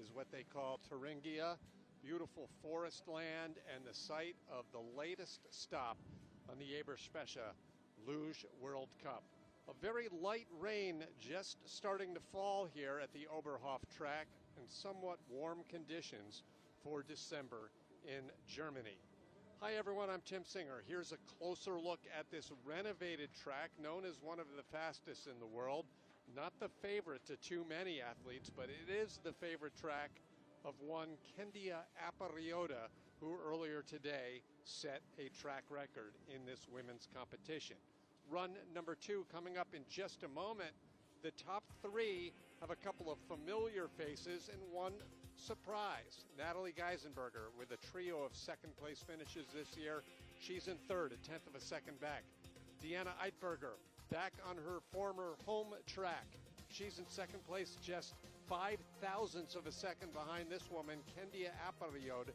is what they call Thuringia, beautiful forest land and the site of the latest stop on the Eberspeche Luge World Cup. A very light rain just starting to fall here at the Oberhof track and somewhat warm conditions for December in Germany. Hi everyone, I'm Tim Singer. Here's a closer look at this renovated track known as one of the fastest in the world. Not the favorite to too many athletes, but it is the favorite track of one Kendia Apariota, who earlier today set a track record in this women's competition. Run number 2 coming up in just a moment. The top 3 have a couple of familiar faces and one surprise. Natalie Geisenberger with a trio of second place finishes this year. She's in third, a tenth of a second back. Deanna Eitberger back on her former home track. She's in second place, just 0.005 of a second behind this woman, Kendia Apariod,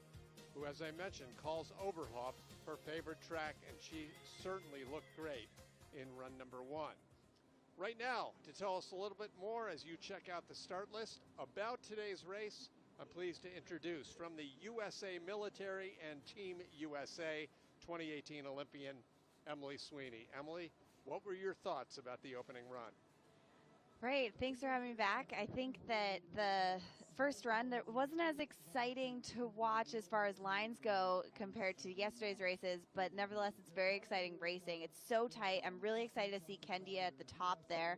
who, as I mentioned, calls Oberhof her favorite track, and she certainly looked great in run number 1. Right now, to tell us a little bit more as you check out the start list about today's race, I'm pleased to introduce from the USA Military and Team USA 2018 Olympian, Emily Sweeney. Emily, what were your thoughts about the opening run? Great, thanks for having me back. I think that the first run that wasn't as exciting to watch as far as lines go compared to yesterday's races, but nevertheless it's very exciting racing. It's so tight. I'm really excited to see Kendia at the top there.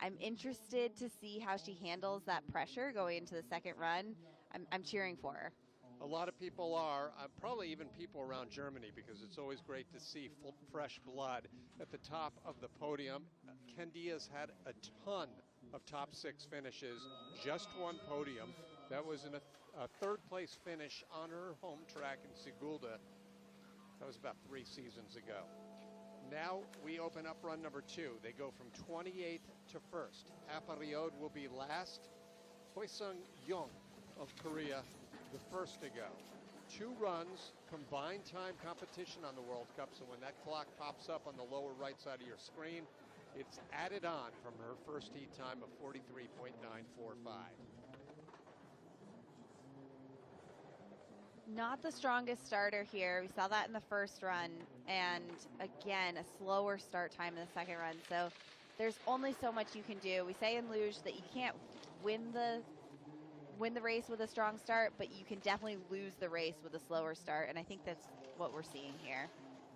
I'm interested to see how she handles that pressure going into the second run. I'm cheering for her. A lot of people are, probably even people around Germany, because it's always great to see fresh blood at the top of the podium. Kendia's had a ton of top 6 finishes, just one podium. That was in a third place finish on her home track in Sigulda. That was about 3 seasons ago. Now we open up run number 2. They go from 28th to 1st. Apariod will be last. Hoesung Young of Korea, the first to go. 2 runs, combined time competition on the World Cup, so when that clock pops up on the lower right side of your screen, it's added on from her first heat time of 43.945. Not the strongest starter here. We saw that in the first run, and again, a slower start time in the second run. So there's only so much you can do. We say in Luge that you can't win the race with a strong start, but you can definitely lose the race with a slower start, and I think that's what we're seeing here.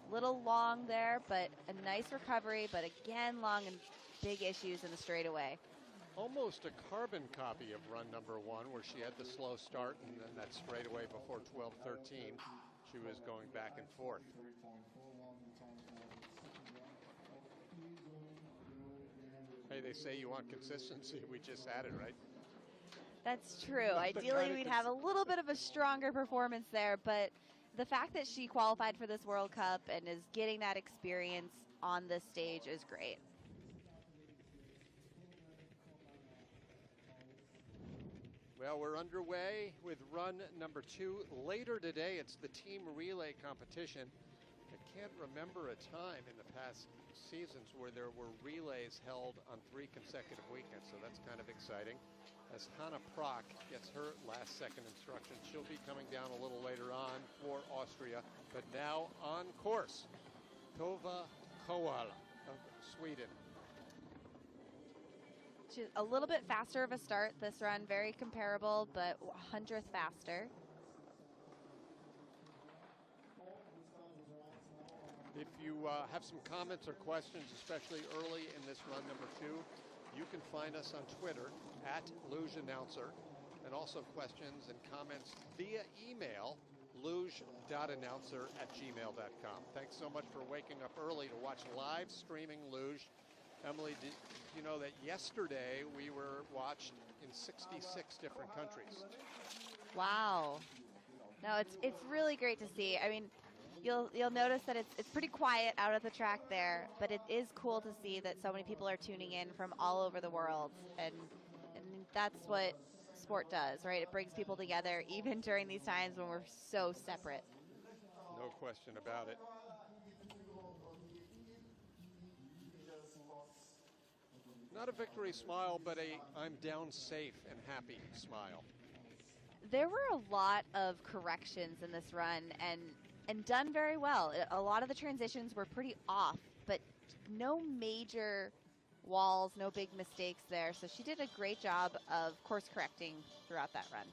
A little long there, but a nice recovery, but again, long and big issues in the straightaway. Almost a carbon copy of run number 1, where she had the slow start and then that straightaway before 12:13. She was going back and forth. Hey, they say you want consistency. We just had it, right? That's true. Ideally, we'd have a little bit of a stronger performance there, but the fact that she qualified for this World Cup and is getting that experience on this stage is great. Well, we're underway with run number 2. Later today, it's the team relay competition. I can't remember a time in the past seasons where there were relays held on 3 consecutive weekends, so that's kind of exciting. As Hannah Prock gets her last second instruction, she'll be coming down a little later on for Austria, but now on course, Tova Koala of Sweden. She's a little bit faster of a start this run, very comparable, but 100th faster. If you have some comments or questions, especially early in this run number 2, you can find us on Twitter at Luge Announcer, and also questions and comments via email, luge.announcer@gmail.com. Thanks so much for waking up early to watch live streaming Luge. Emily, did you know that yesterday we were watched in 66 different countries? Wow. No, it's really great to see. I mean, You'll notice that it's pretty quiet out at the track there, but it is cool to see that so many people are tuning in from all over the world, and that's what sport does, right? It brings people together even during these times when we're so separate. No question about it. Not a victory smile, but a I'm down safe and happy smile. There were a lot of corrections in this run and done very well. A lot of the transitions were pretty off, but no major walls, no big mistakes there. So she did a great job of course correcting throughout that run.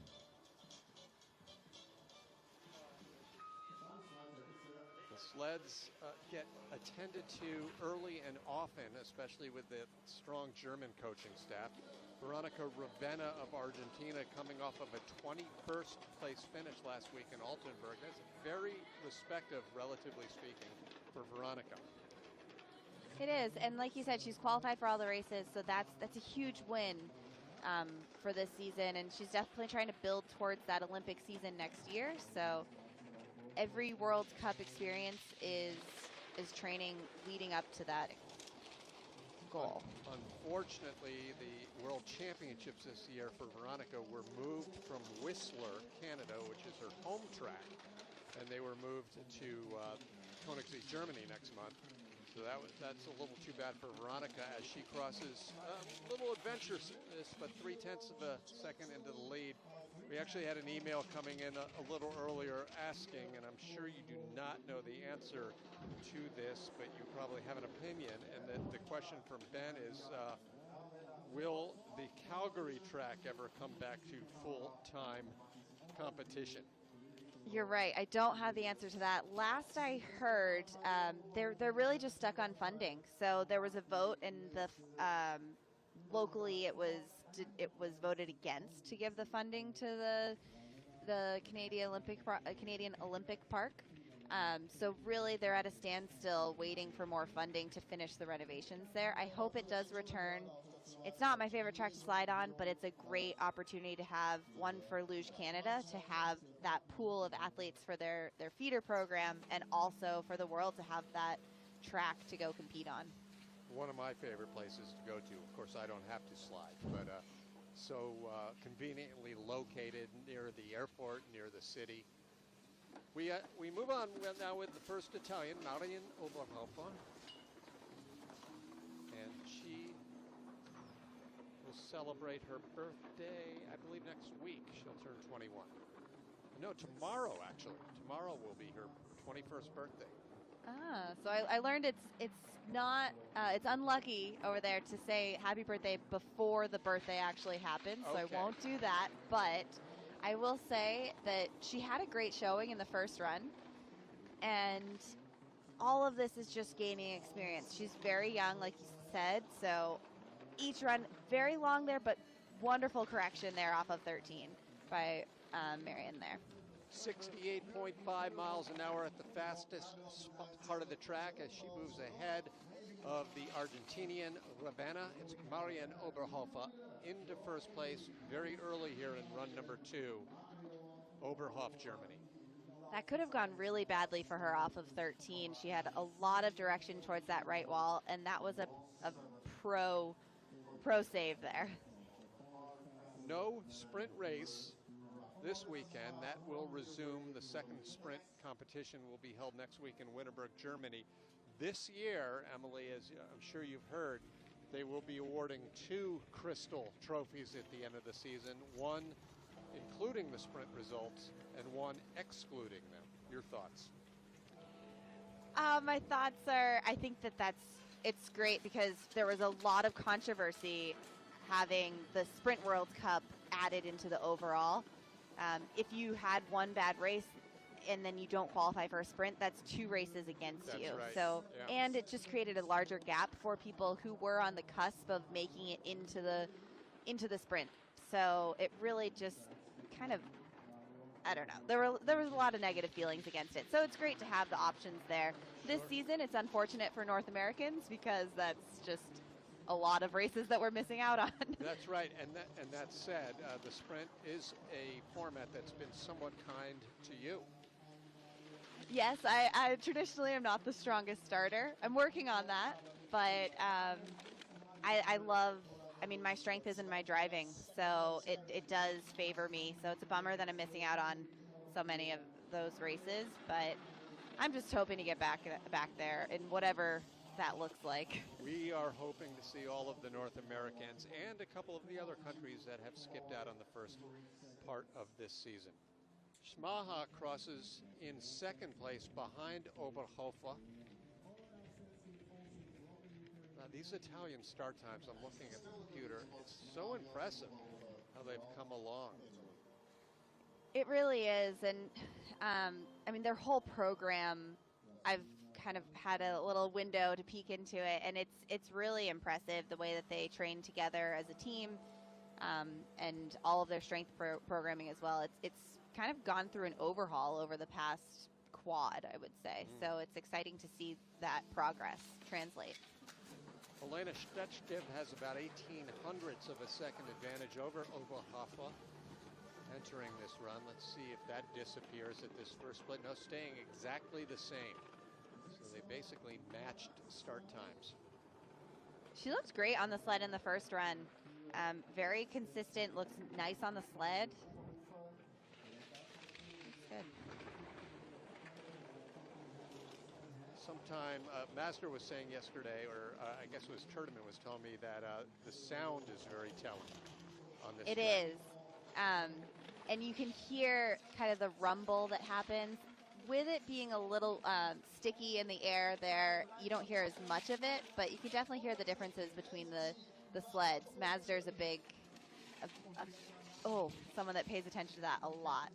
The sleds get attended to early and often, especially with the strong German coaching staff. Veronica Ravenna of Argentina coming off of a 21st place finish last week in Altenburg. That's very respective, relatively speaking, for Veronica. It is, and like you said, she's qualified for all the races, so that's a huge win for this season, and she's definitely trying to build towards that Olympic season next year. So every World Cup experience is training leading up to that goal. Unfortunately, the World Championships this year for Veronica were moved from Whistler, Canada, which is her home track, and they were moved to Königssee, Germany next month. So that's a little too bad for Veronica as she crosses a little adventurous, but 0.3 of a second into the lead. We actually had an email coming in a little earlier asking, and I'm sure you do not know the answer to this, but you probably have an opinion. And the question from Ben is, will the Calgary track ever come back to full-time competition? You're right. I don't have the answer to that. Last I heard, they're really just stuck on funding. So there was a vote, and locally it was voted against to give the funding to the Canadian Olympic Park. So really, they're at a standstill, waiting for more funding to finish the renovations there. I hope it does return. It's not my favorite track to slide on, but it's a great opportunity to have one for Luge Canada, to have that pool of athletes for their feeder program, and also for the world to have that track to go compete on. One of my favorite places to go to. Of course, I don't have to slide, but so conveniently located near the airport, near the city. We move on now with the first Italian, Marian Oberhof, and she will celebrate her birthday, I believe, next week. She'll turn 21. No, tomorrow, actually. Tomorrow will be her 21st birthday. So I learned it's not it's unlucky over there to say happy birthday before the birthday actually happens. Okay. So I won't do that, but I will say that she had a great showing in the first run, and all of this is just gaining experience. She's very young, like you said, so each run very long there, but wonderful correction there off of 13 by Marian there. 68.5 miles an hour at the fastest part of the track as she moves ahead of the Argentinian Ravenna. It's Marian Oberhof into first place very early here in run number 2, Oberhof, Germany. That could have gone really badly for her off of 13. She had a lot of direction towards that right wall, and that was a pro save there. No sprint race this weekend. That will resume. The second sprint competition will be held next week in Wittenberg, Germany. This year, Emily, as I'm sure you've heard, they will be awarding 2 crystal trophies at the end of the season, one including the sprint results and one excluding them. Your thoughts? My thoughts are, I think it's great because there was a lot of controversy having the Sprint World Cup added into the overall. If you had one bad race and then you don't qualify for a sprint, that's 2 races against you. Right. So, yeah. And it just created a larger gap for people who were on the cusp of making it into the sprint. So it really just kind of, I don't know. There was a lot of negative feelings against it. So it's great to have the options there. This season, it's unfortunate for North Americans because that's just a lot of races that we're missing out on. That's right, and that said, the sprint is a format that's been somewhat kind to you. Yes, I traditionally am not the strongest starter. I'm working on that, but I love, my strength is in my driving, so it does favor me. So it's a bummer that I'm missing out on so many of those races, but I'm just hoping to get back there in whatever that looks like. We are hoping to see all of the North Americans and a couple of the other countries that have skipped out on the first part of this season. Schmaha crosses in second place behind Oberhof. Now, these Italian start times, I'm looking at the computer, it's so impressive how they've come along. It really is, and I mean, their whole program, I've kind of had a little window to peek into it, and it's really impressive the way that they train together as a team, and all of their strength programming as well. It's kind of gone through an overhaul over the past quad, I would say. So it's exciting to see that progress translate. Elena Stechkiv has about 0.18 of a second advantage over Oberhof entering this run. Let's see if that disappears at this first split. No, staying exactly the same. So they basically matched start times. She looked great on the sled in the first run. Very consistent, looks nice on the sled. Looks good. Sometime, Master was saying yesterday, or I guess it was Tournament was telling me that the sound is very telling on this. It is. And you can hear kind of the rumble that happens. With it being a little sticky in the air there, you don't hear as much of it, but you can definitely hear the differences between the sleds. Mazdar's someone that pays attention to that a lot.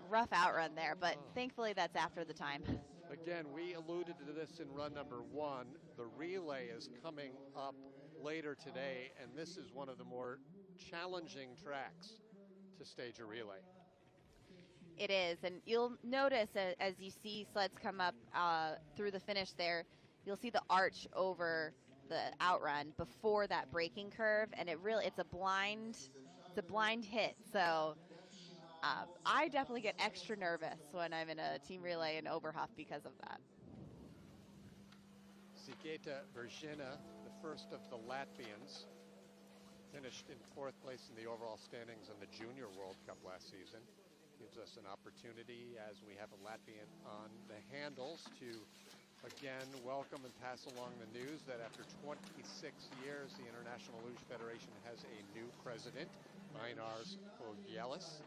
Rough outrun there, but thankfully that's after the time. Again, we alluded to this in run number 1. The relay is coming up later today, and this is one of the more challenging tracks to stage a relay. It is, and you'll notice as you see sleds come up through the finish there, you'll see the arch over the outrun before that braking curve, and it's a blind hit. So I definitely get extra nervous when I'm in a team relay in Oberhof because of that. Sigeta Bergina, the first of the Latvians, finished in 4th place in the overall standings in the Junior World Cup last season. Gives us an opportunity, as we have a Latvian on the handles, to again welcome and pass along the news that after 26 years, the International Luge Federation has a new president. Einars Ogielis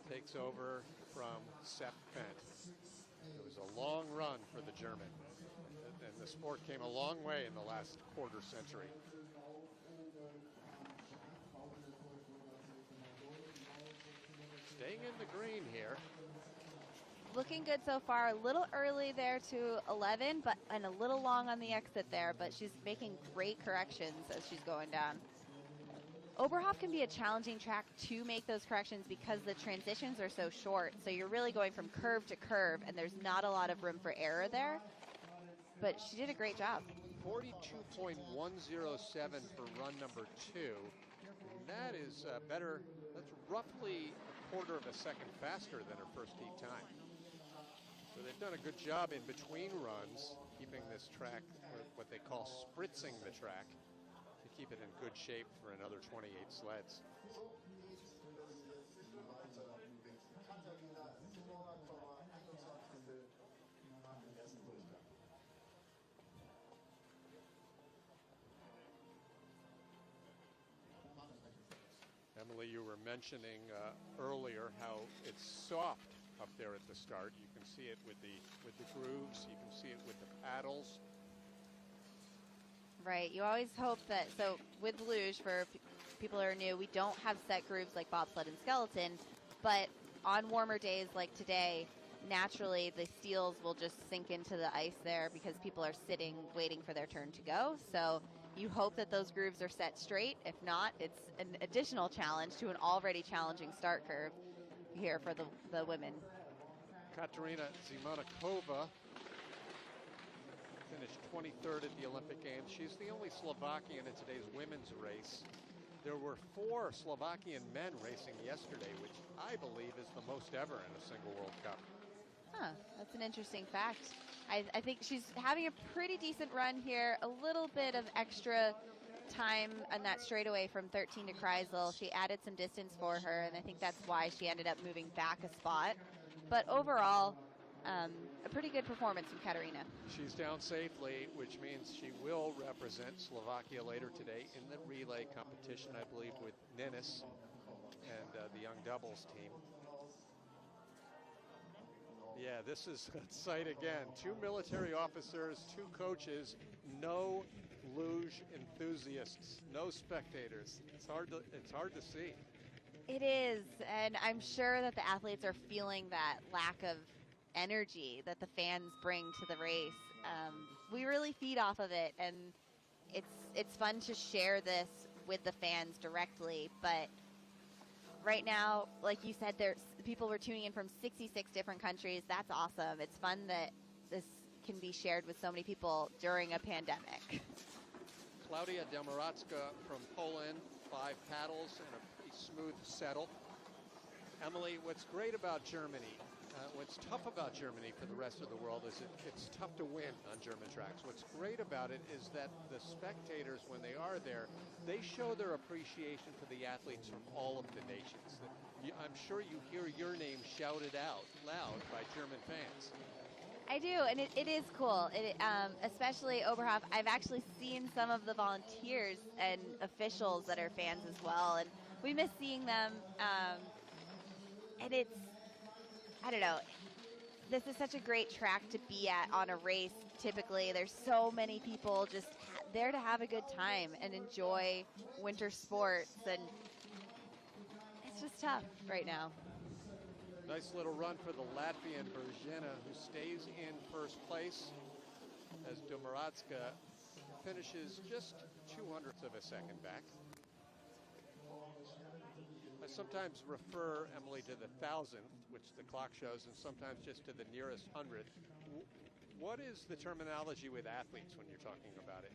takes over from Sepp Fent. It was a long run for the German, and the sport came a long way in the last quarter century. Staying in the green here. Looking good so far. A little early there to 11, and a little long on the exit there, but she's making great corrections as she's going down. Oberhof can be a challenging track to make those corrections because the transitions are so short. So you're really going from curve to curve, and there's not a lot of room for error there. But she did a great job. 42.107 for run number 2. And that is better. That's roughly a quarter of a second faster than her first heat time. So they've done a good job in between runs, keeping this track, what they call spritzing the track, to keep it in good shape for another 28 sleds. Emily, you were mentioning earlier how it's soft up there at the start. You can see it with the grooves. You can see it with the paddles. Right. You always hope that. So with luge, for people who are new, we don't have set grooves like bobsled and skeleton, but on warmer days like today, naturally the steels will just sink into the ice there because people are sitting waiting for their turn to go. So you hope that those grooves are set straight. If not, it's an additional challenge to an already challenging start curve here for the women. Katerina Zimonakova finished 23rd at the Olympic Games. She's the only Slovakian in today's women's race. There were 4 Slovakian men racing yesterday, which I believe is the most ever in a single World Cup. Huh, that's an interesting fact. I think she's having a pretty decent run here. A little bit of extra time on that straightaway from 13 to Kreisel. She added some distance for her, and I think that's why she ended up moving back a spot. But overall, a pretty good performance from Katerina. She's down safely, which means she will represent Slovakia later today in the relay competition, I believe, with Nenis. And the young doubles team. Yeah, this is a sight again. 2 military officers, 2 coaches, no luge enthusiasts, no spectators. It's hard to see. It is, and I'm sure that the athletes are feeling that lack of energy that the fans bring to the race. We really feed off of it, and it's fun to share this with the fans directly. But right now, like you said, people were tuning in from 66 different countries. That's awesome. It's fun that this can be shared with so many people during a pandemic. Klaudia Demiracka from Poland, 5 paddles and a pretty smooth settle. Emily, what's great about Germany, what's tough about Germany for the rest of the world is it's tough to win on German tracks. What's great about it is that the spectators, when they are there, they show their appreciation for the athletes from all of the nations. I'm sure you hear your name shouted out loud by German fans. I do, and it is cool. Especially Oberhof. I've actually seen some of the volunteers and officials that are fans as well, and we miss seeing them. And I don't know. This is such a great track to be at on a race. Typically, there's so many people just there to have a good time and enjoy winter sports, and it's just tough right now. Nice little run for the Latvian Bergina, who stays in first place as Demiracka finishes just 200ths of a second back. I sometimes refer, Emily, to the 1,000th, which the clock shows, and sometimes just to the nearest 100th. What is the terminology with athletes when you're talking about it?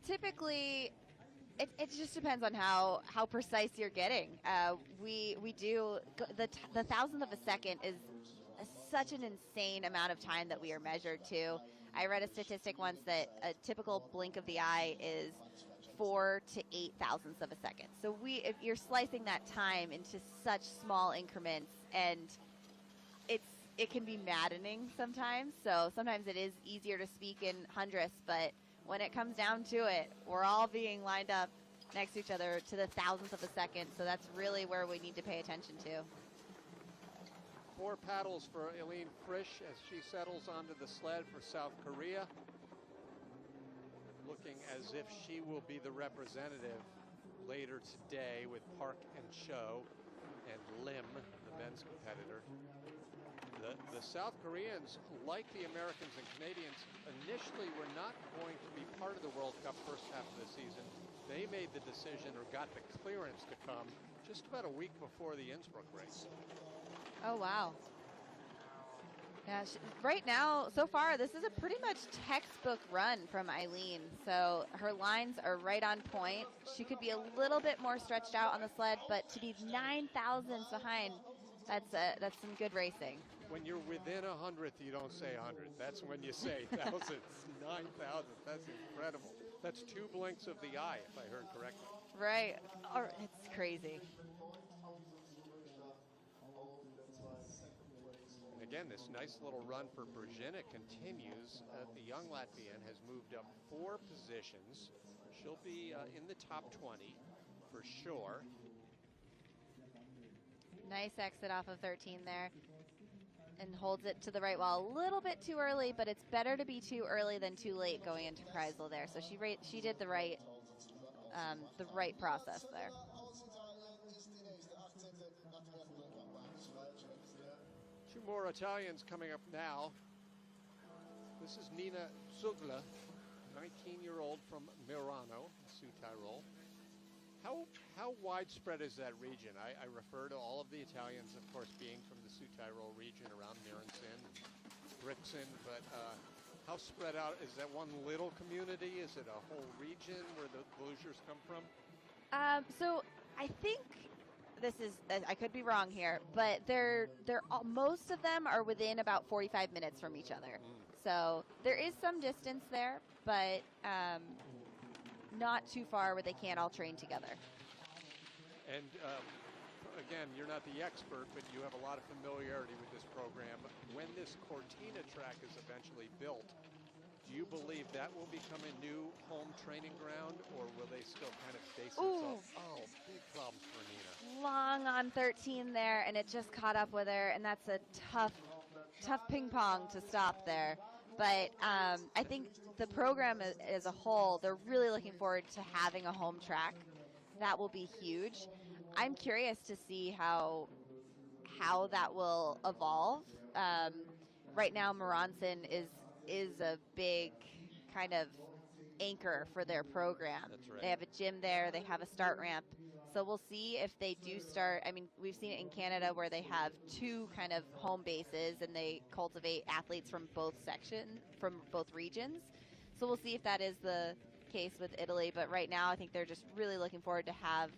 Typically, it just depends on how precise you're getting. We do the 1,000th of a second is such an insane amount of time that we are measured to. I read a statistic once that a typical blink of the eye is 4 to 8 thousandths of a second. So if you're slicing that time into such small increments, and it can be maddening sometimes. So sometimes it is easier to speak in hundredths, but when it comes down to it, we're all being lined up next to each other to the 1,000th of a second. So that's really where we need to pay attention to. 4 paddles for Eileen Frisch as she settles onto the sled for South Korea. Looking as if she will be the representative later today with Park and Cho and Lim, the men's competitor. The South Koreans, like the Americans and Canadians, initially were not going to be part of the World Cup first half of the season. They made the decision, or got the clearance, to come just about a week before the Innsbruck race. Oh, wow. Yeah, right now, so far, this is a pretty much textbook run from Eileen. So her lines are right on point. She could be a little bit more stretched out on the sled, but to be 9 thousandths behind, that's some good racing. When you're within 100th, you don't say 100. That's when you say thousandths, 9 thousandths. That's incredible. That's 2 blinks of the eye, if I heard correctly. Right. It's crazy. Again, this nice little run for Bergina continues. The young Latvian has moved up 4 positions. She'll be in the top 20 for sure. Nice exit off of 13 there, and holds it to the right wall. A little bit too early, but it's better to be too early than too late going into Kreisel there. So she did the right process there. Two more Italians coming up now. This is Nina Zugla, 19-year-old from Merano, Sud Tyrol. How widespread is that region? I refer to all of the Italians, of course, being from the Sud Tyrol region around Nerensen and Brixen, but how spread out? Is that one little community? Is it a whole region where the lugers come from? So I think I could be wrong here, but most of them are within about 45 minutes from each other. So there is some distance there, but not too far where they can't all train together. And again, you're not the expert, but you have a lot of familiarity with this program. When this Cortina track is eventually built, Do you believe that will become a new home training ground, or will they still kind of base Ooh. themselves? Oh, big problems for Nina. Long on 13 there, and it just caught up with her, and that's a tough ping pong to stop there. But I think the program as a whole, they're really looking forward to having a home track. That will be huge. I'm curious to see how that will evolve. Right now, Moronson is a big kind of anchor for their program. That's right. They have a gym there. They have a start ramp. So we'll see if they do start. I mean, we've seen it in Canada where they have two kind of home bases and they cultivate athletes from both sections, from both regions. So we'll see if that is the case with Italy. But right now, I think they're just really looking forward to have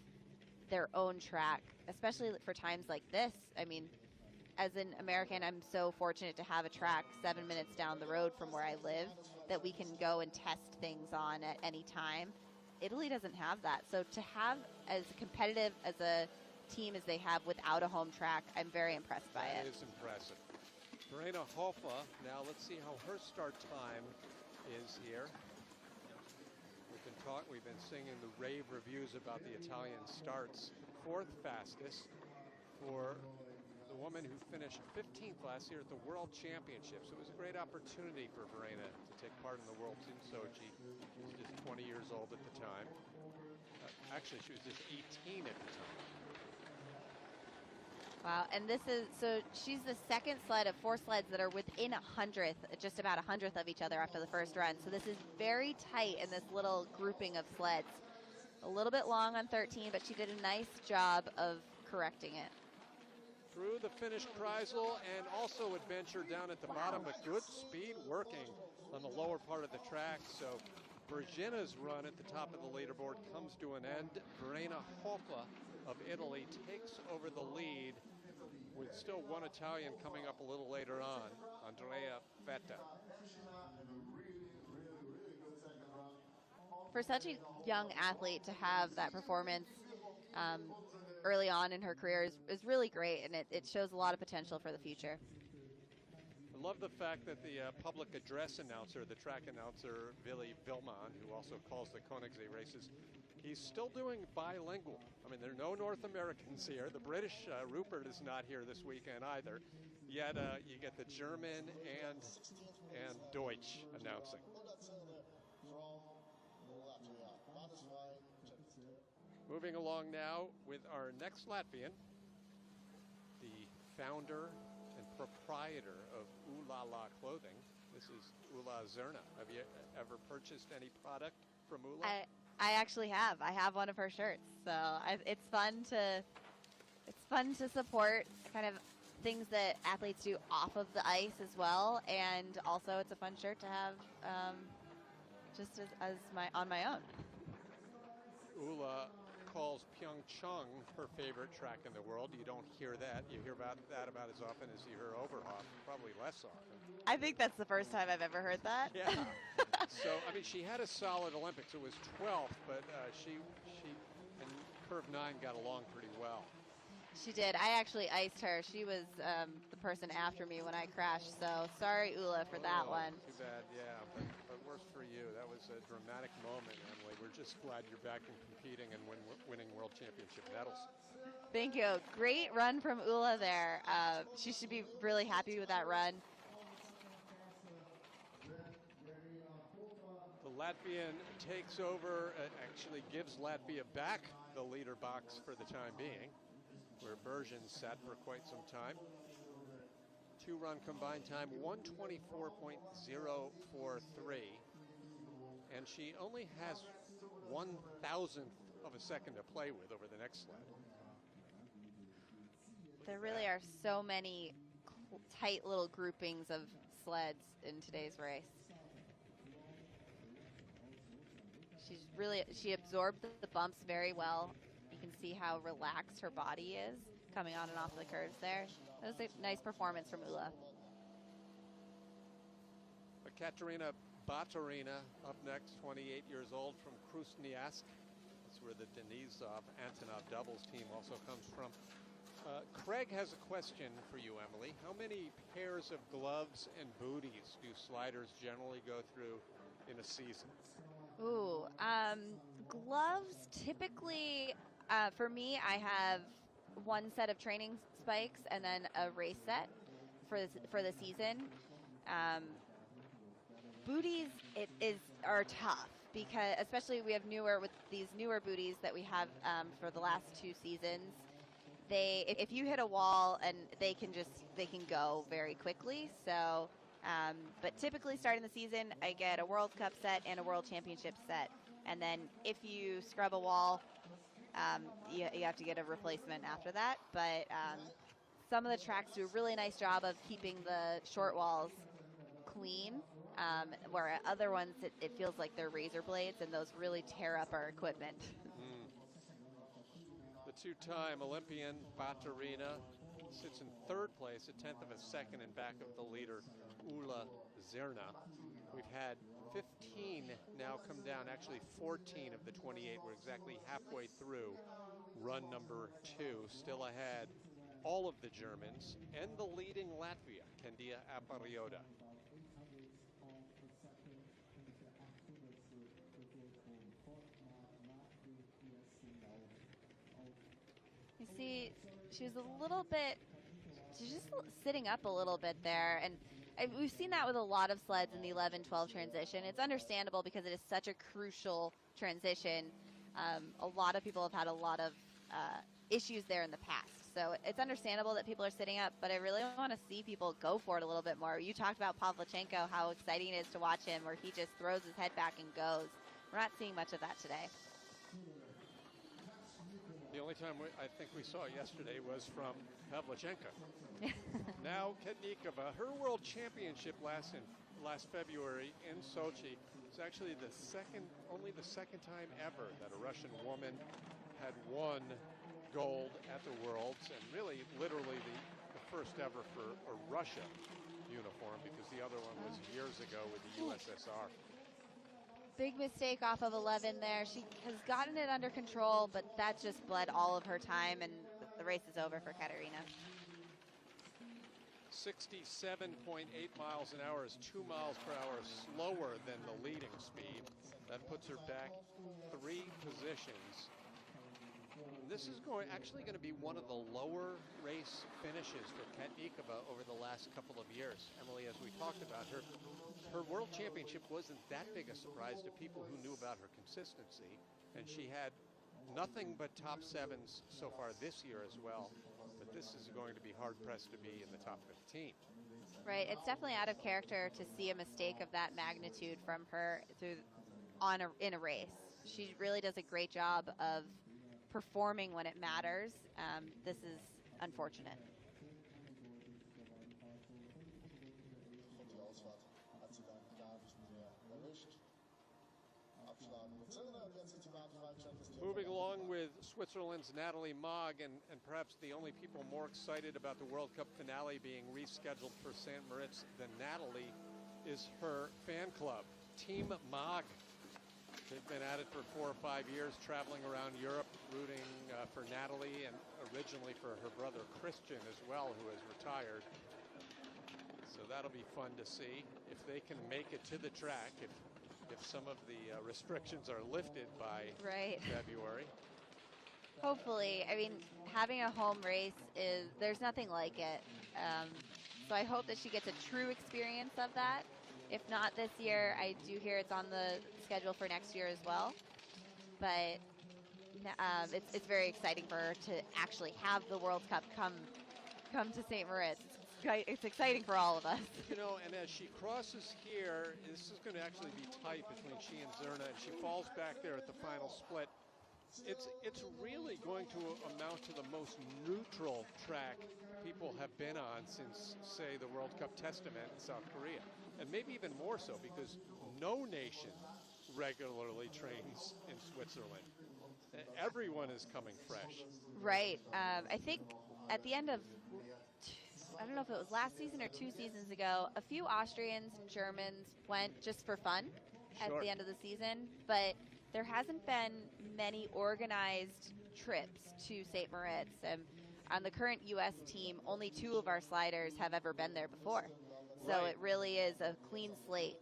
their own track, especially for times like this. I mean, as an American, I'm so fortunate to have a track 7 minutes down the road from where I live that we can go and test things on at any time. Italy doesn't have that. So to have as competitive as a team as they have without a home track, I'm very impressed by it. That is impressive. Verena Hoffa, now let's see how her start time is here. We've been singing the rave reviews about the Italian starts. 4th fastest for the woman who finished 15th last year at the World Championships. It was a great opportunity for Verena to take part in the Worlds in Sochi. She was just 20 years old at the time. Actually, she was just 18 at the time. Wow, and this is, so she's the second sled of 4 sleds that are within 100th, just about 100th of each other after the first run. So this is very tight in this little grouping of sleds. A little bit long on 13, but she did a nice job of correcting it. Through the finished Kreisel and also adventure down at the bottom, but good speed working on the lower part of the track. So Virginia's run at the top of the leaderboard comes to an end. Verena Hoffa of Italy takes over the lead with still one Italian coming up a little later on, Andrea Fetta. For such a young athlete to have that performance early on in her career is really great, and it shows a lot of potential for the future. I love the fact that the public address announcer, the track announcer, Willy Vilman, who also calls the Koenigsee races, he's still doing bilingual. I mean, there are no North Americans here. The British Rupert is not here this weekend either. Yet you get the German and Deutsch announcing. Moving along now with our next Latvian, the founder and proprietor of Ooh La La Clothing. This is Ula Zerna. Have you ever purchased any product from Ula? I actually have. I have one of her shirts, so it's fun to support kind of things that athletes do off of the ice as well, and also it's a fun shirt to have just on my own. Ula calls Pyeongchang her favorite track in the world. You don't hear that. You hear about that about as often as you hear Oberhof, probably less often. I think that's the first time I've ever heard that. Yeah. So, I mean, she had a solid Olympics. It was 12th, but she in Curve 9 got along pretty well. She did. I actually iced her. She was the person after me when I crashed, so sorry, Ula, for that one. Too bad, yeah, but worse for you. That was a dramatic moment, Emily. We're just glad you're back and competing and winning World Championship medals. Thank you. Great run from Ula there. She should be really happy with that run. The Latvian takes over, actually gives Latvia back the leader box for the time being, where Bergen sat for quite some time. 2-run combined time, 1:24.043. And she only has 1,000th of a second to play with over the next sled. There really are so many tight little groupings of sleds in today's race. She absorbed the bumps very well. You can see how relaxed her body is coming on and off the curves there. That was a nice performance from Ula. Katerina Baturina up next, 28 years old, from Krasnoyarsk. That's where the Denisov-Antonov doubles team also comes from. Craig has a question for you, Emily. How many pairs of gloves and booties do sliders generally go through in a season? Ooh, gloves typically, for me, I have one set of training spikes and then a race set for the season. Booties are tough because, especially we have these newer booties that we have for the last 2 seasons. If you hit a wall and they can go very quickly. So, but typically starting the season, I get a World Cup set and a World Championship set, and then if you scrub a wall, you have to get a replacement after that. But some of the tracks do a really nice job of keeping the short walls clean, where other ones it feels like they're razor blades, and those really tear up our equipment. The 2-time Olympian Baturina sits in 3rd place, a 10th of a second in back of the leader, Ula Zerna. We've had 15 now come down, actually 14 of the 28. We're exactly halfway through run number 2. Still ahead, all of the Germans and the leading Latvia, Candia Aparioda. You see, she's just sitting up a little bit there, and we've seen that with a lot of sleds in the 11-12 transition. It's understandable because it is such a crucial transition. A lot of people have had a lot of issues there in the past, so it's understandable that people are sitting up, but I really want to see people go for it a little bit more. You talked about Pavlichenko, how exciting it is to watch him, where he just throws his head back and goes. We're not seeing much of that today. The only time I think we saw it yesterday was from Pavlichenko. Now Ketnikova, her world championship last February in Sochi. It's actually only the second time ever that a Russian woman had won gold at the Worlds, and really literally the first ever for a Russia uniform, because the other one was years ago with the USSR. Big mistake off of 11 there. She has gotten it under control, but that just bled all of her time, and the race is over for Katerina. 67.8 miles an hour is 2 miles per hour slower than the leading speed. That puts her back 3 positions. This is actually going to be one of the lower race finishes for Ketnikova over the last couple of years. Emily, as we talked about, her world championship wasn't that big a surprise to people who knew about her consistency, and she had nothing but top 7s so far this year as well. But this is going to be hard-pressed to be in the top 15. Right, it's definitely out of character to see a mistake of that magnitude from her in a race. She really does a great job of performing when it matters. This is unfortunate. Moving along with Switzerland's Natalie Mogg, and perhaps the only people more excited about the World Cup finale being rescheduled for St. Moritz than Natalie is her fan club, Team Mogg. They've been at it for 4 or 5 years, traveling around Europe, rooting for Natalie, and originally for her brother Christian as well, who has retired. So that'll be fun to see if they can make it to the track, if some of the restrictions are lifted by February. Hopefully. I mean, having a home race there's nothing like it. So I hope that she gets a true experience of that. If not this year, I do hear it's on the schedule for next year as well. But it's very exciting for her to actually have the World Cup come to St. Moritz. It's exciting for all of us. You know, and as she crosses here, this is going to actually be tight between she and Zerna, and she falls back there at the final split. It's really going to amount to the most neutral track people have been on since, say, the World Cup test event in South Korea. And maybe even more so because no nation regularly trains in Switzerland. Everyone is coming fresh. Right. I think at the end of, I don't know if it was last season or 2 seasons ago, a few Austrians, Germans went just for fun at the end of the season, but there hasn't been many organized trips to St. Moritz. on the current U.S. team, only 2 of our sliders have ever been there before. So Right. it really is a clean slate.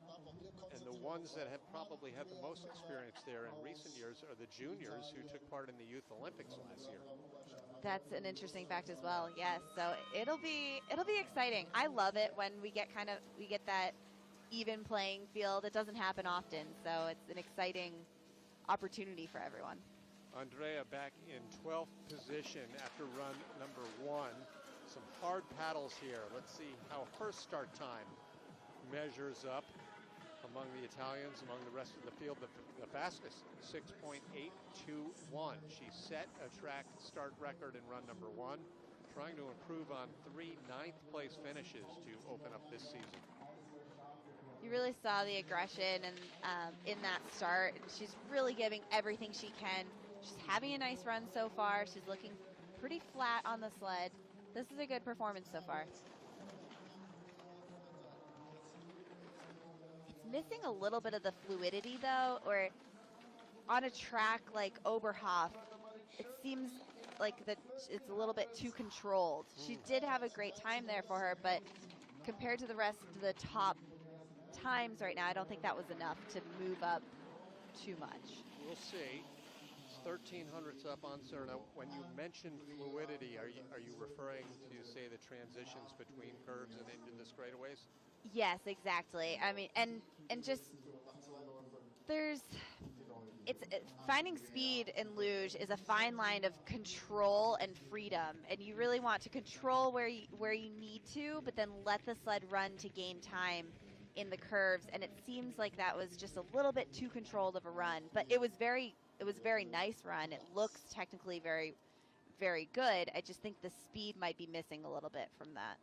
And the ones that have probably had the most experience there in recent years are the juniors who took part in the Youth Olympics last year. That's an interesting fact as well. Yes, so it'll be exciting. I love it when we get that even playing field. It doesn't happen often, so it's an exciting opportunity for everyone. Andrea back in 12th position after run number 1. Some hard paddles here. Let's see how her start time measures up among the Italians, among the rest of the field. The fastest, 6.821. She set a track start record in run number 1, trying to improve on 3 ninth place finishes to open up this season. You really saw the aggression and in that start. She's really giving everything she can. She's having a nice run so far. She's looking pretty flat on the sled. This is a good performance so far. It's missing a little bit of the fluidity though, or on a track like Oberhof, it seems like that it's a little bit too controlled. She did have a great time there for her, but compared to the rest of the top times right now, I don't think that was enough to move up too much. We'll see. It's 1300s up on Cerna. When you mentioned fluidity, are you referring to, say, the transitions between curves and into the straightaways? Yes, exactly. I mean, and just finding speed in luge is a fine line of control and freedom, and you really want to control where you need to, but then let the sled run to gain time in the curves. And it seems like that was just a little bit too controlled of a run, but it was very nice run. It looks technically very, very good. I just think the speed might be missing a little bit from that.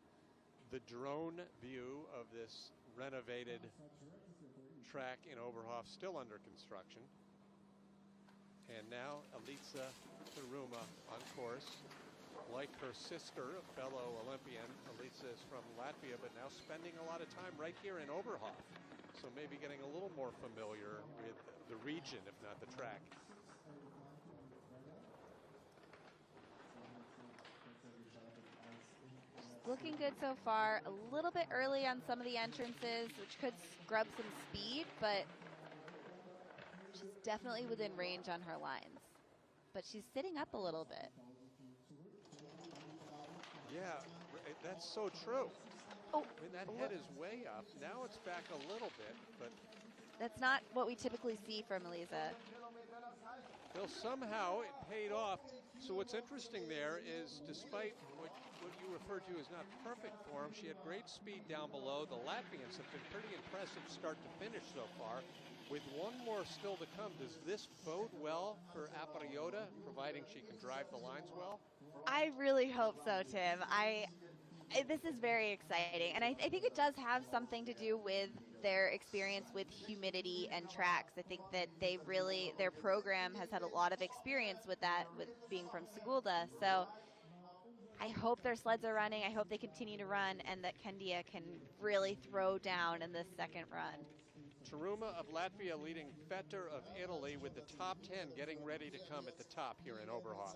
The drone view of this renovated track in Oberhof still under construction. And now Elisa Taruma on course. Like her sister, a fellow Olympian, Elisa is from Latvia, but now spending a lot of time right here in Oberhof. So maybe getting a little more familiar with the region, if not the track. Looking good so far. A little bit early on some of the entrances, which could scrub some speed, but she's definitely within range on her lines. But she's sitting up a little bit. Yeah, that's so true. Oh, I mean, that head is way up. Now it's back a little bit, but that's not what we typically see from Elisa. well, somehow it paid off. So what's interesting there is, despite what you referred to as not perfect form, she had great speed down below. The Latvians have been pretty impressive start to finish so far. With one more still to come, does this bode well for Apriota, providing she can drive the lines well? I really hope so, Tim. This is very exciting, and I think it does have something to do with their experience with humidity and tracks. I think that their program has had a lot of experience with that, with being from Sigulda. So I hope their sleds are running. I hope they continue to run, and that Kendia can really throw down in this second run. Taruma of Latvia leading Fetter of Italy, with the top 10 getting ready to come at the top here in Oberhof.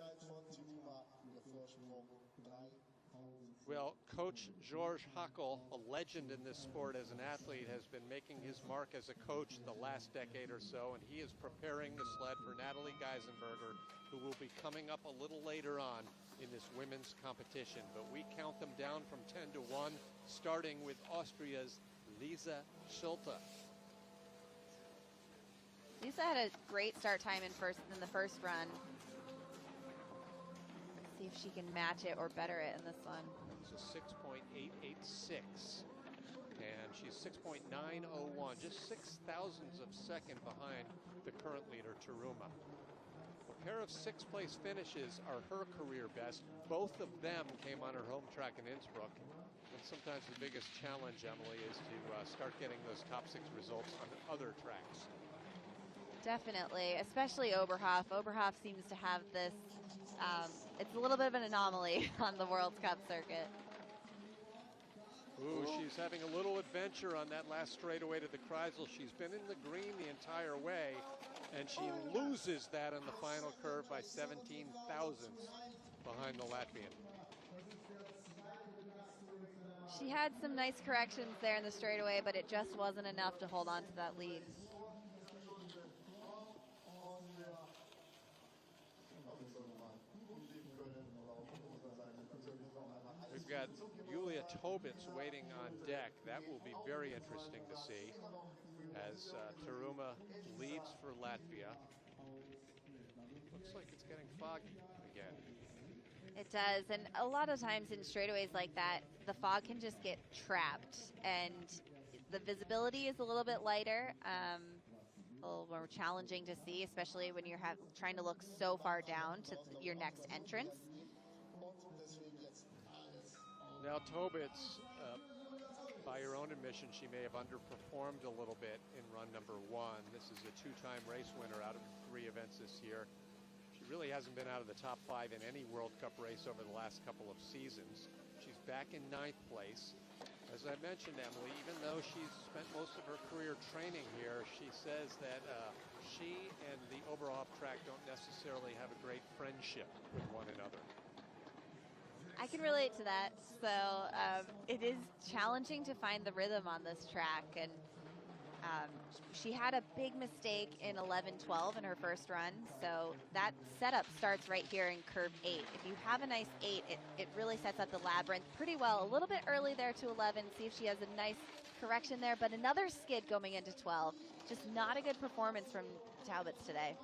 Well, Coach George Hackel, a legend in this sport as an athlete, has been making his mark as a coach the last decade or so, and he is preparing the sled for Natalie Geisenberger, who will be coming up a little later on in this women's competition. But we count them down from 10 to 1, starting with Austria's Lisa Schulte. Lisa had a great start time in the first run. Let's see if she can match it or better it in this one. So 6.886, and she's 6.901, just 0.06 of a second behind the current leader, Taruma. A pair of sixth-place finishes are her career best. Both of them came on her home track in Innsbruck. And sometimes the biggest challenge, Emily, is to start getting those top 6 results on other tracks. Definitely, especially Oberhof. Oberhof seems to have this, it's a little bit of an anomaly on the World Cup circuit. Ooh, she's having a little adventure on that last straightaway to the Kreisel. She's been in the green the entire way, and she loses that on the final curve by 17 thousandths behind the Latvian. She had some nice corrections there in the straightaway, but it just wasn't enough to hold on to that lead. We've got Julia Tobits waiting on deck. That will be very interesting to see as Taruma leads for Latvia. Looks like it's getting foggy again. It does, and a lot of times in straightaways like that, the fog can just get trapped, and the visibility is a little bit lighter, a little more challenging to see, especially when you're trying to look so far down to your next entrance. Now Tobits, by her own admission, she may have underperformed a little bit in run number 1. This is a 2-time race winner out of 3 events this year. She really hasn't been out of the top 5 in any World Cup race over the last couple of seasons. She's back in 9th place. As I mentioned, Emily, even though she's spent most of her career training here, she says that she and the Oberhof track don't necessarily have a great friendship with one another. I can relate to that. So it is challenging to find the rhythm on this track, and she had a big mistake in 11-12 in her first run, so that setup starts right here in curve 8. If you have a nice 8, it really sets up the labyrinth pretty well. A little bit early there to 11, see if she has a nice correction there, but another skid going into 12. Just not a good performance from Taubitz today.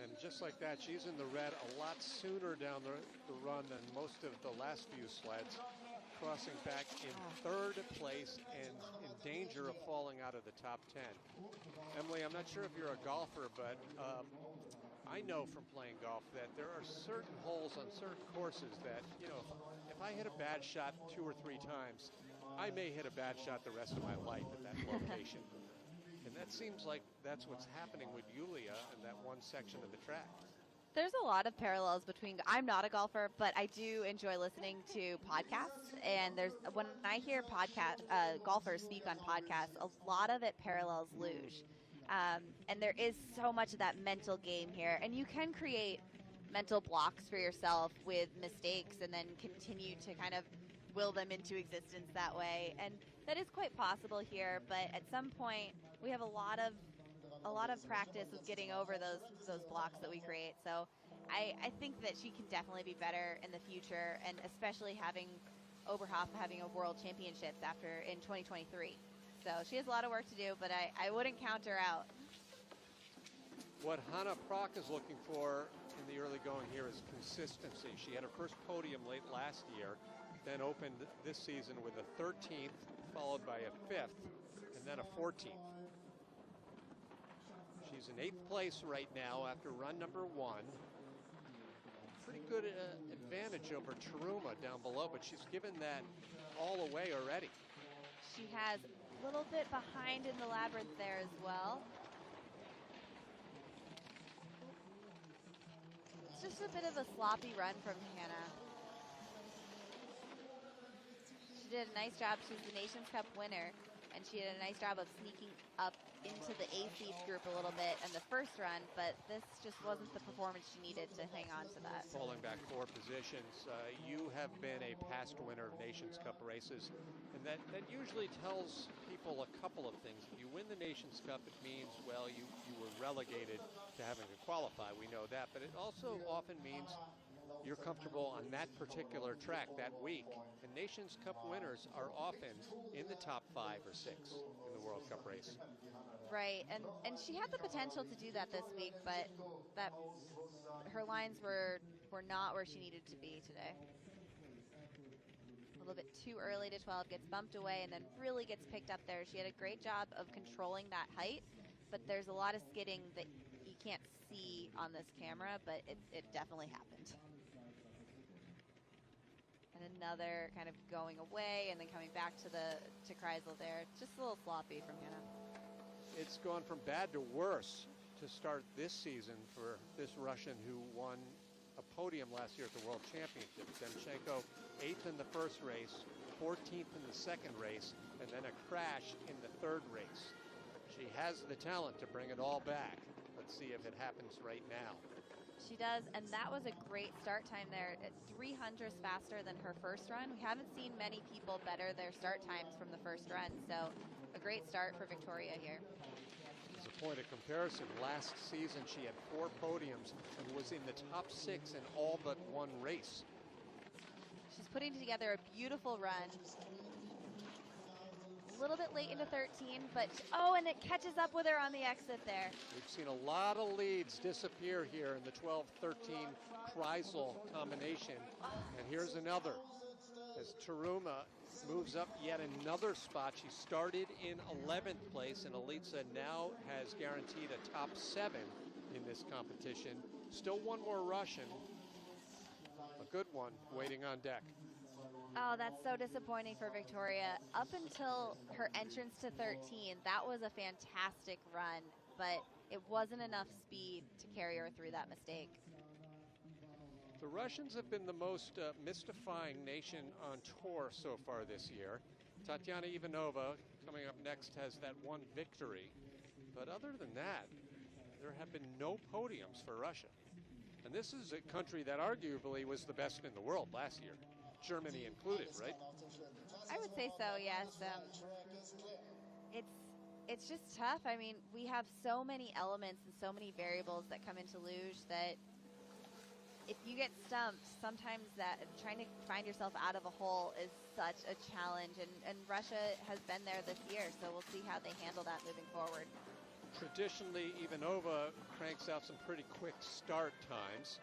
And just like that, she's in the red a lot sooner down the run than most of the last few sleds, crossing back in 3rd place and in danger of falling out of the top 10. Emily, I'm not sure if you're a golfer, but I know from playing golf that there are certain holes on certain courses that, you know, if I hit a bad shot 2 or 3 times, I may hit a bad shot the rest of my life at that location. And that seems like that's what's happening with Julia in that one section of the track. There's a lot of parallels between, I'm not a golfer, but I do enjoy listening to podcasts. And when I hear golfers speak on podcasts, a lot of it parallels luge. And there is so much of that mental game here. And you can create mental blocks for yourself with mistakes and then continue to kind of will them into existence that way. And that is quite possible here, but at some point we have a lot of practice with getting over those blocks that we create. So I think that she can definitely be better in the future, and especially having Oberhof having a world championships in 2023. So she has a lot of work to do, but I wouldn't count her out. What Hannah Prock is looking for in the early going here is consistency. She had her first podium late last year, then opened this season with a 13th, followed by a 5th, and then a 14th. She's in 8th place right now after run number 1. Pretty good advantage over Taruma down below, but she's given that all away already. She has a little bit behind in the labyrinth there as well. It's just a bit of a sloppy run from Hannah. She did a nice job. She's the Nations Cup winner, and she did a nice job of sneaking up into the A-seed group a little bit in the first run, but this just wasn't the performance she needed to hang on to that. Falling back 4 positions. You have been a past winner of Nations Cup races, and that usually tells people a couple of things. If you win the Nations Cup, it means, well, you were relegated to having to qualify. We know that, but it also often means you're comfortable on that particular track that week. And Nations Cup winners are often in the top 5 or 6 in the World Cup race. Right, and she had the potential to do that this week, but her lines were not where she needed to be today. A little bit too early to 12, gets bumped away, and then really gets picked up there. She had a great job of controlling that height, but there's a lot of skidding that you can't see on this camera, but it definitely happened. And another kind of going away and then coming back to Kreisel there. Just a little sloppy from Hannah. It's gone from bad to worse to start this season for this Russian who won a podium last year at the World Championships. Demchenko 8th in the first race, 14th in the second race, and then a crash in the third race. She has the talent to bring it all back. Let's see if it happens right now. She does, and that was a great start time there. At 300 faster than her first run. We haven't seen many people better their start times from the first run, so a great start for Victoria here. As a point of comparison, last season she had 4 podiums and was in the top 6 in all but one race. She's putting together a beautiful run. A little bit late into 13, but oh, and it catches up with her on the exit there. We've seen a lot of leads disappear here in the 12-13 Kreisel combination. And here's another as Taruma moves up yet another spot. She started in 11th place, and Elitsa now has guaranteed a top 7 in this competition. Still one more Russian, a good one, waiting on deck. Oh, that's so disappointing for Victoria. Up until her entrance to 13, that was a fantastic run, but it wasn't enough speed to carry her through that mistake. The Russians have been the most mystifying nation on tour so far this year. Tatiana Ivanova, coming up next, has that one victory. But other than that, there have been no podiums for Russia. And this is a country that arguably was the best in the world last year. Germany included, right? I would say so, yes. It's just tough. I mean, we have so many elements and so many variables that come into luge that if you get stumped, sometimes that trying to find yourself out of a hole is such a challenge. And Russia has been there this year, so we'll see how they handle that moving forward. Traditionally, Ivanova cranks out some pretty quick start times.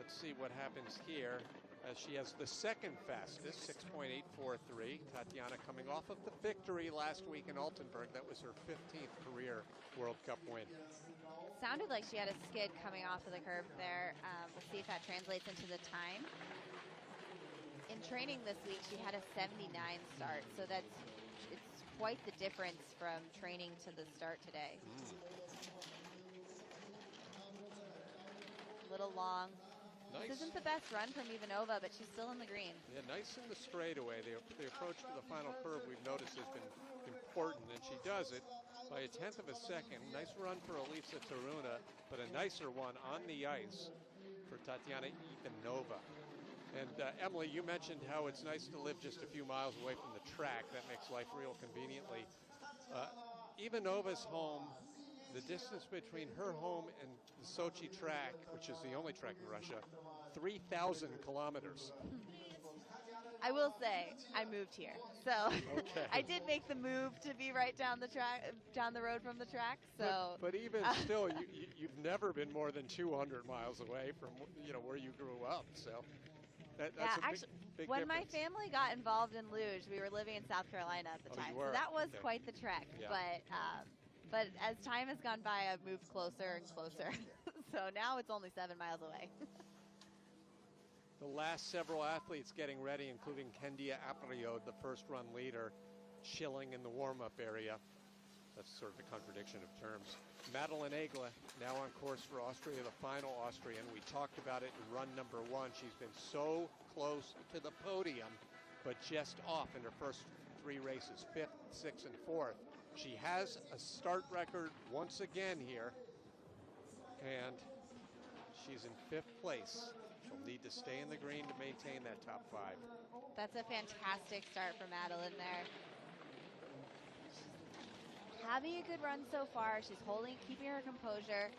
Let's see what happens here, as she has the second fastest, 6.843. Tatiana coming off of the victory last week in Altenburg. That was her 15th career World Cup win. It sounded like she had a skid coming off of the curve there. Let's see if that translates into the time. In training this week, she had a 79 start, so it's quite the difference from training to the start today. A little long. Nice. This isn't the best run from Ivanova, but she's still in the green. Yeah, nice in the straightaway. The approach to the final curve we've noticed has been important, and she does it by a 1/10 of a second. Nice run for Elitsa Taruna, but a nicer one on the ice for Tatiana Ivanova. And Emily, you mentioned how it's nice to live just a few miles away from the track. That makes life real conveniently. Ivanova's home, the distance between her home and the Sochi track, which is the only track in Russia, 3,000 kilometers. I will say, I moved here, so okay. I did make the move to be right down the track, down the road from the track. So, but even still, you've never been more than 200 miles away from where you grew up. So that's yeah, a actually, big when difference. my family got involved in luge, we were living in South Carolina at the time, so that was quite the trek. Yeah. But as time has gone by, I've moved closer and closer. So now it's only 7 miles away. The last several athletes getting ready, including Kendia Apriod, the first run leader, chilling in the warm-up area. That's sort of a contradiction of terms. Madeline Egla now on course for Austria, the final Austrian. We talked about it in run number 1. She's been so close to the podium, but just off in her first 3 races, 5th, 6th, and 4th. She has a start record once again here, and she's in 5th place. She'll need to stay in the green to maintain that top 5. That's a fantastic start for Madeline there. Having a good run so far. She's keeping her composure.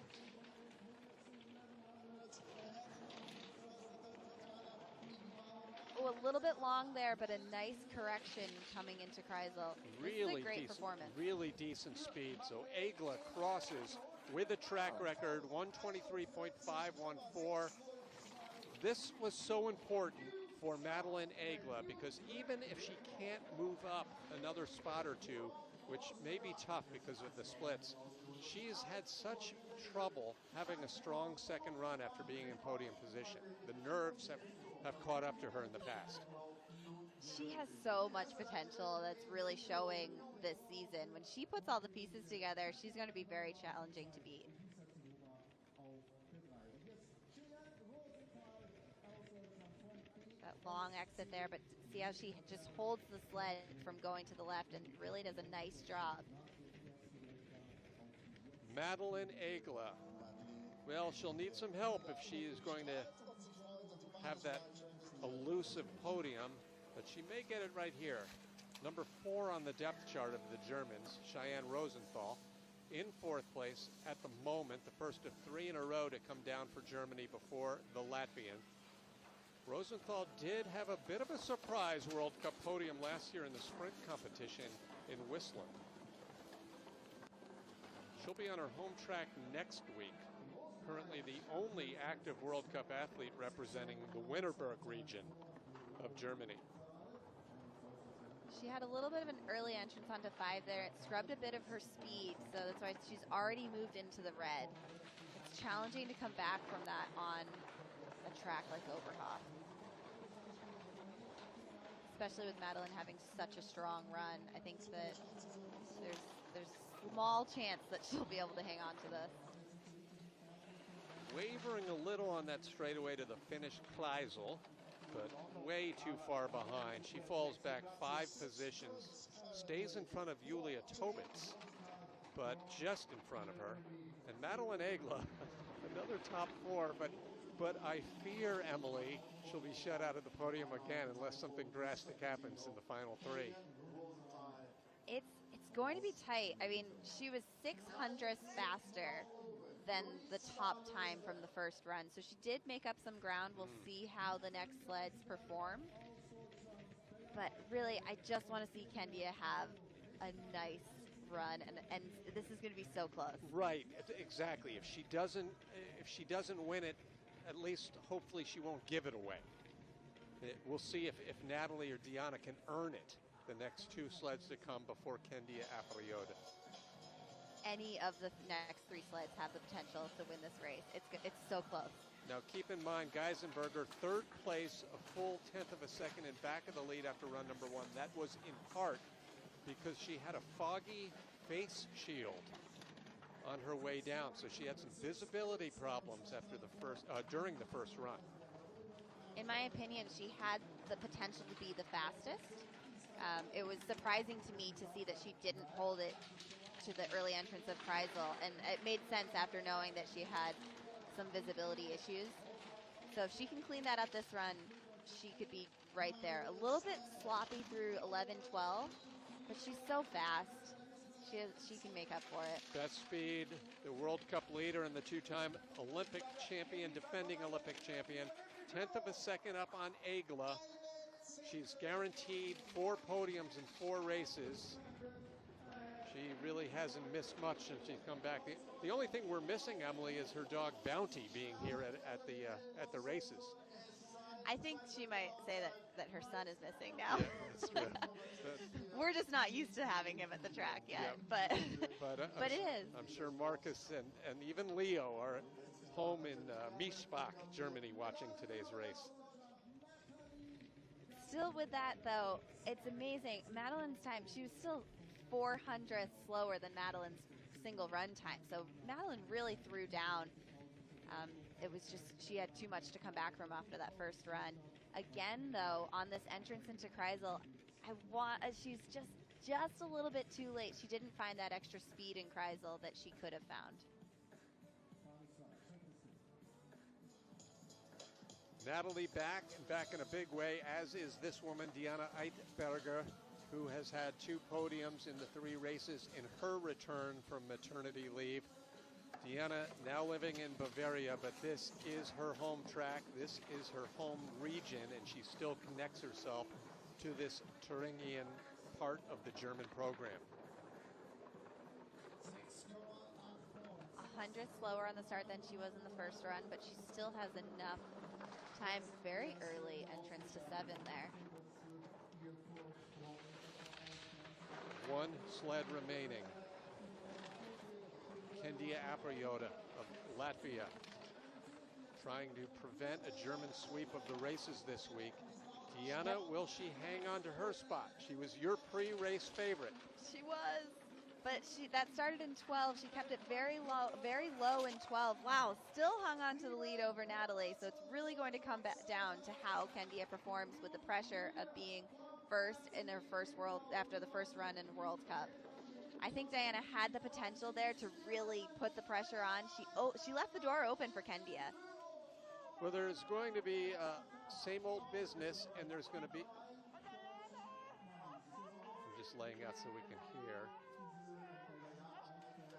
Oh, a little bit long there, but a nice correction coming into Kreisel. Really this is a great decent, performance. really decent speed. So Egla crosses with a track record, 123.514. This was so important for Madeline Egla because even if she can't move up another spot or two, which may be tough because of the splits, she's had such trouble having a strong second run after being in podium position. The nerves have caught up to her in the past. She has so much potential that's really showing this season. When she puts all the pieces together, she's going to be very challenging to beat. That long exit there, but see how she just holds the sled from going to the left and really does a nice job. Madeline Egla Well, she'll need some help if she is going to have that elusive podium, but she may get it right here. Number 4 on the depth chart of the Germans, Cheyenne Rosenthal, in 4th place at the moment, the first of 3 in a row to come down for Germany before the Latvian. Rosenthal did have a bit of a surprise World Cup podium last year in the sprint competition in Whistler. She'll be on her home track next week. Currently the only active World Cup athlete representing the Winterberg region of Germany. She had a little bit of an early entrance onto 5 there. It scrubbed a bit of her speed, so that's why she's already moved into the red. It's challenging to come back from that on a track like Oberhof, especially with Madeline having such a strong run. I think that there's small chance that she'll be able to hang on to this. Wavering a little on that straightaway to the Finnish Kleisel, but way too far behind. She falls back 5 positions, stays in front of Julia Tobitz, but just in front of her. And Madeline Egla, another top 4, but I fear, Emily, she'll be shut out of the podium again unless something drastic happens in the final 3. It's going to be tight. I mean, she was 600ths faster than the top time from the first run. So she did make up some ground. We'll see how the next sleds perform. But really, I just want to see Kendia have a nice run, and this is going to be so close. Right, exactly. If she doesn't win it, at least hopefully she won't give it away. We'll see if Natalie or Diana can earn it the next 2 sleds to come before Kendia Aprioda. Any of the next 3 sleds have the potential to win this race. It's so close. Now keep in mind, Geisenberger, 3rd place, a full 1/10 of a second in back of the lead after run number 1. That was in part because she had a foggy face shield on her way down, so she had some visibility problems after the during the first run. In my opinion, she had the potential to be the fastest. It was surprising to me to see that she didn't hold it to the early entrance of Kreisel, and it made sense after knowing that she had some visibility issues. So if she can clean that up this run, she could be right there. A little bit sloppy through 11-12, but she's so fast. She can make up for it. Best speed, the World Cup leader and the 2-time Olympic champion, defending Olympic champion. 1/10 of a second up on Egla. She's guaranteed 4 podiums in 4 races. She really hasn't missed much since she's come back. The only thing we're missing, Emily, is her dog Bounty being here at the races. I think she might say that her son is missing now. Yeah, that's true. We're just not used to having him at the track yet, yeah. but it is. I'm sure Marcus and even Leo are home in Miesbach, Germany, watching today's race. Still with that, though, it's amazing. Madeline's time, she was still 400ths slower than Madeline's single run time. So Madeline really threw down. It was just, she had too much to come back from after that first run. Again, though, on this entrance into Kreisel, she's just a little bit too late. She didn't find that extra speed in Kreisel that she could have found. Natalie back in a big way, as is this woman, Diana Eitberger, who has had 2 podiums in the 3 races in her return from maternity leave. Diana now living in Bavaria, but this is her home track. This is her home region, and she still connects herself to this Thuringian part of the German program. 100 slower on the start than she was in the first run, but she still has enough time, very early entrance to 7 there. 1 sled remaining. Kendia Aprioda of Latvia trying to prevent a German sweep of the races this week. Diana, will she hang on to her spot? She was your pre-race favorite. She was, but that started in 12. She kept it very low in 12. Wow, still hung on to the lead over Natalie. So it's really going to come back down to how Kendia performs with the pressure of being first in her after the first run in World Cup. I think Diana had the potential there to really put the pressure on. She left the door open for Kendia. Well, there's going to be same old business, and there's going to be... I'm just laying out so we can hear.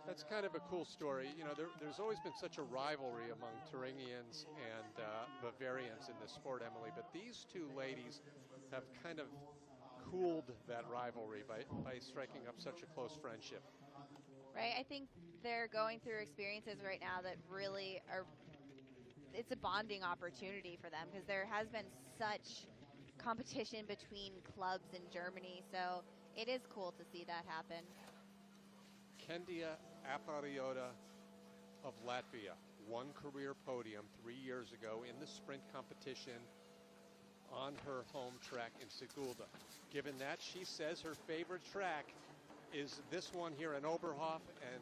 That's kind of a cool story. You know, there's always been such a rivalry among Thuringians and Bavarians in this sport, Emily, but these two ladies have kind of cooled that rivalry by striking up such a close friendship. Right, I think they're going through experiences right now that really are, it's a bonding opportunity for them because there has been such competition between clubs in Germany, so it is cool to see that happen. Kendia Apariota of Latvia won career podium 3 years ago in the sprint competition on her home track in Sigulda. Given that, she says her favorite track is this one here in Oberhof, and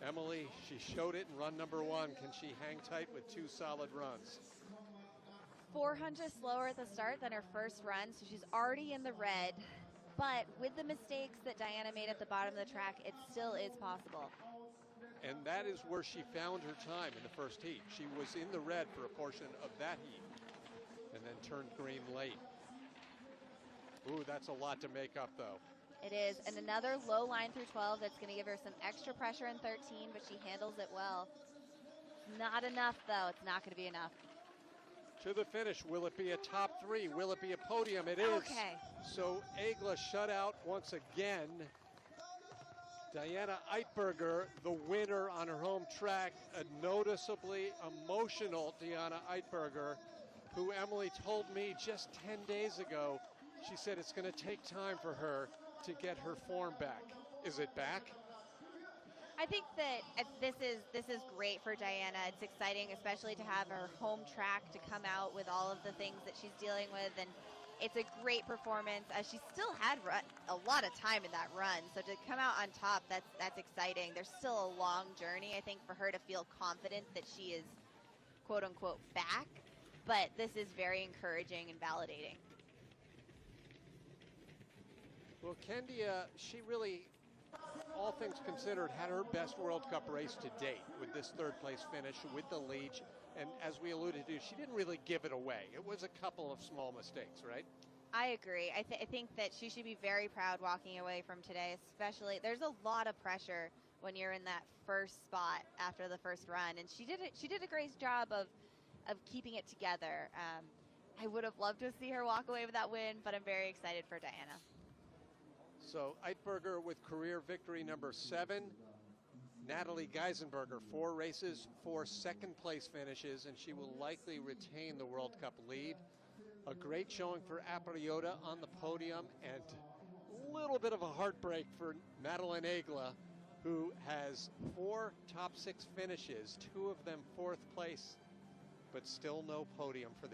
Emily, she showed it in run number 1. Can she hang tight with 2 solid runs? 400 slower at the start than her first run, so she's already in the red. But with the mistakes that Diana made at the bottom of the track, it still is possible. And that is where she found her time in the first heat. She was in the red for a portion of that heat and then turned green late. Ooh, that's a lot to make up, though. It is, and another low line through 12 that's going to give her some extra pressure in 13, but she handles it well. Not enough, though. It's not going to be enough. To the finish, will it be a top 3? Will it be a podium? It is. Okay. So Egla shut out once again. Diana Eitberger, the winner on her home track, a noticeably emotional Diana Eitberger, who Emily told me just 10 days ago, she said it's going to take time for her to get her form back. Is it back? I think that this is great for Diana. It's exciting, especially to have her home track to come out with all of the things that she's dealing with, and it's a great performance. She still had a lot of time in that run, so to come out on top, that's exciting. There's still a long journey, I think, for her to feel confident that she is quote unquote back, but this is very encouraging and validating. Well, Kendia, she really, all things considered, had her best World Cup race to date with this third place finish with the Luge. And as we alluded to, she didn't really give it away. It was a couple of small mistakes, right? I agree. I think that she should be very proud walking away from today, especially. There's a lot of pressure when you're in that first spot after the first run. And she did a great job of keeping it together. I would have loved to see her walk away with that win, but I'm very excited for Diana. So Eitberger with career victory number 7. Natalie Geisenberger, 4 races, 4 second place finishes, and she will likely retain the World Cup lead. A great showing for Apariota on the podium, and a little bit of a heartbreak for Madeline Egla, who has 4 top 6 finishes, 2 of them 4th place, but still no podium for the